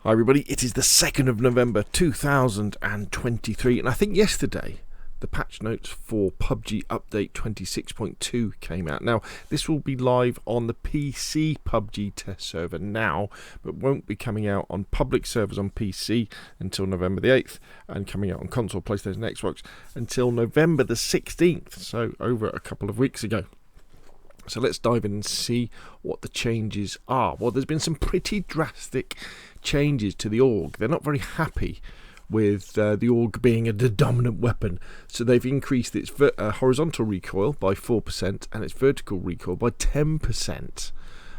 Hi everybody, it is the 2nd of November 2023 and I think yesterday the patch notes for PUBG update 26.2 came out. Now this will be live on the PC PUBG test server now, but won't be coming out on public servers on PC until November the 8th and coming out on console, PlayStation, Xbox until November the 16th, so over a couple of weeks ago. So let's dive in and see what the changes are. Well, there's been some pretty drastic changes to the AUG. They're not very happy with the AUG being the dominant weapon. So they've increased its horizontal recoil by 4% and its vertical recoil by 10%.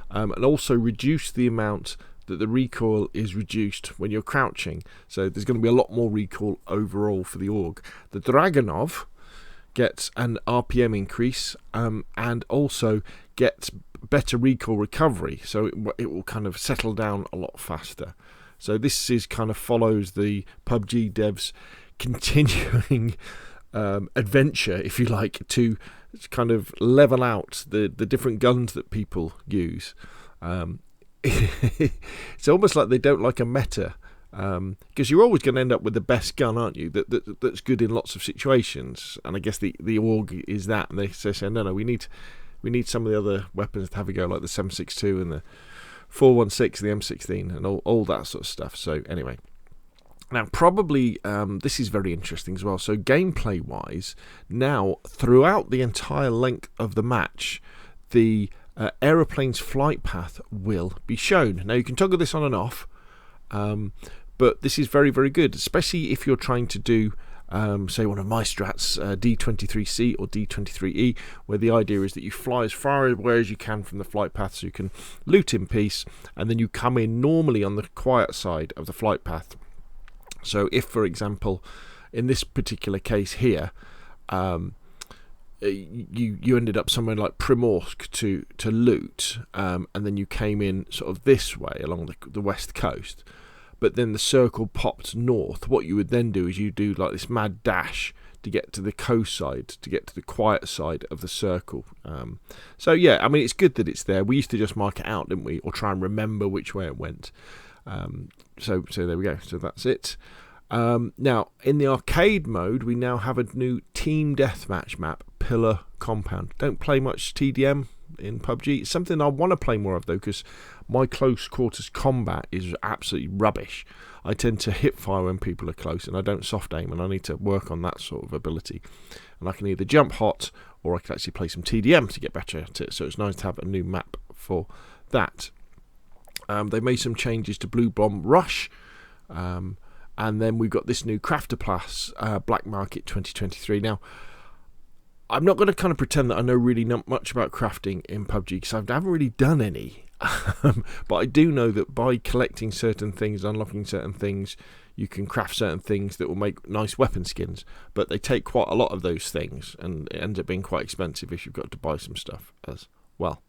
And also reduced the amount that the recoil is reduced when you're crouching. So there's going to be a lot more recoil overall for the AUG. The Dragunov gets an RPM increase and also gets better recoil recovery, so it will kind of settle down a lot faster. So this is kind of follows the PUBG devs continuing adventure, if you like, to kind of level out the different guns that people use. It's almost like they don't like a meta. Because you're always going to end up with the best gun, aren't you? That's good in lots of situations, and I guess the AUG is that. And they say no, we need some of the other weapons to have a go, like the 7.62 and the 4.16, the M16, and all that sort of stuff. So anyway, now probably this is very interesting as well. So gameplay wise, now throughout the entire length of the match, the aeroplane's flight path will be shown. Now you can toggle this on and off. But this is very, very good, especially if you're trying to do, say, one of my strats, D23C or D23E, where the idea is that you fly as far away as you can from the flight path so you can loot in peace, and then you come in normally on the quiet side of the flight path. So if, for example, in this particular case here, you ended up somewhere like Primorsk to loot, and then you came in sort of this way along the west coast, but then the circle popped north. What you would then do is you do like this mad dash to get to the coast side, to get to the quiet side of the circle. So yeah, I mean, it's good that it's there. We used to just mark it out, didn't we, or try and remember which way it went. So there we go. So that's it. Now in the arcade mode, we now have a new team deathmatch map, Pillar Compound. Don't play much TDM in PUBG. It's something I want to play more of though, because my close quarters combat is absolutely rubbish. I tend to hip fire when people are close, and I don't soft aim, and I need to work on that sort of ability. And I can either jump hot, or I can actually play some TDM to get better at it. So it's nice to have a new map for that. They made some changes to Blue Bomb Rush. And then we've got this new Crafter Plus Black Market 2023. Now, I'm not going to kind of pretend that I know really not much about crafting in PUBG, because I haven't really done any. But I do know that by collecting certain things, unlocking certain things, you can craft certain things that will make nice weapon skins. But they take quite a lot of those things, and it ends up being quite expensive if you've got to buy some stuff as well.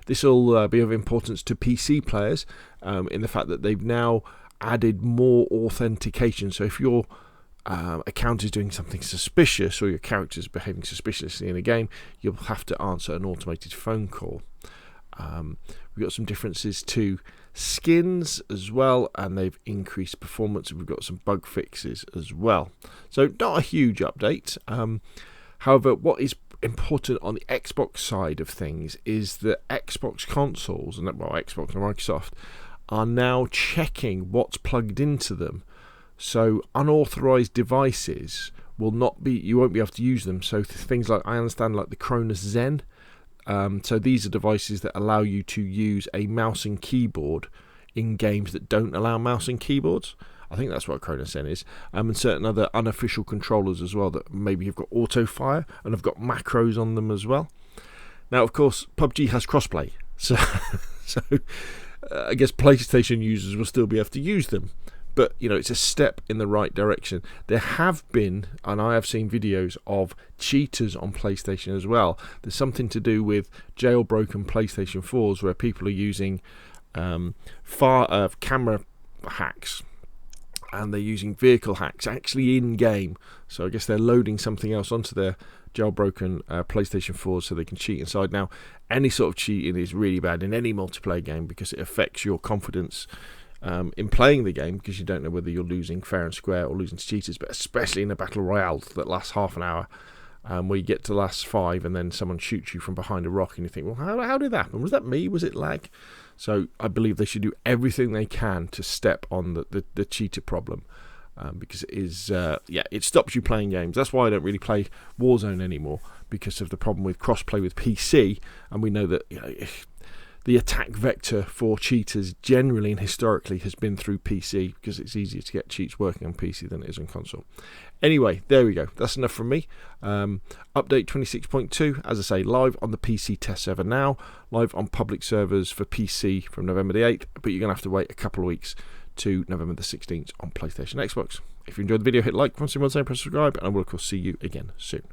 This will be of importance to PC players in the fact that they've now added more authentication. So if your account is doing something suspicious, or your character is behaving suspiciously in a game, you'll have to answer an automated phone call. We've got some differences to skins as well, and they've increased performance. We've got some bug fixes as well. So not a huge update. However, what is important on the Xbox side of things is that Xbox consoles, and Xbox and Microsoft, are now checking what's plugged into them. So unauthorized devices will not be, you won't be able to use them. So things like, I understand, like the Cronus Zen. So these are devices that allow you to use a mouse and keyboard in games that don't allow mouse and keyboards. I think that's what Cronus Zen is. And certain other unofficial controllers as well that maybe have got auto fire and have got macros on them as well. Now, of course, PUBG has crossplay. So I guess PlayStation users will still be able to use them. But, you know, it's a step in the right direction. There have been, and I have seen videos of cheaters on PlayStation as well. There's something to do with jailbroken PlayStation 4s where people are using camera hacks, and they're using vehicle hacks actually in-game. So I guess they're loading something else onto their jailbroken PlayStation 4 so they can cheat inside. Now, any sort of cheating is really bad in any multiplayer game because it affects your confidence in playing the game, because you don't know whether you're losing fair and square or losing to cheaters, but especially in a battle royale that lasts half an hour, where you get to the last 5 and then someone shoots you from behind a rock and you think, well, how did that happen? Was that me? Was it lag? So I believe they should do everything they can to step on the cheater problem, because it is, it stops you playing games. That's why I don't really play Warzone anymore, because of the problem with cross-play with PC, and we know that the attack vector for cheaters generally and historically has been through PC, because it's easier to get cheats working on PC than it is on console. Anyway, there we go. That's enough from me. Update 26.2, as I say, live on the PC test server now, live on public servers for PC from November the 8th, but you're going to have to wait a couple of weeks to November the 16th on PlayStation, Xbox. If you enjoyed the video, hit like, if you want to see more, press subscribe, and I will of course see you again soon.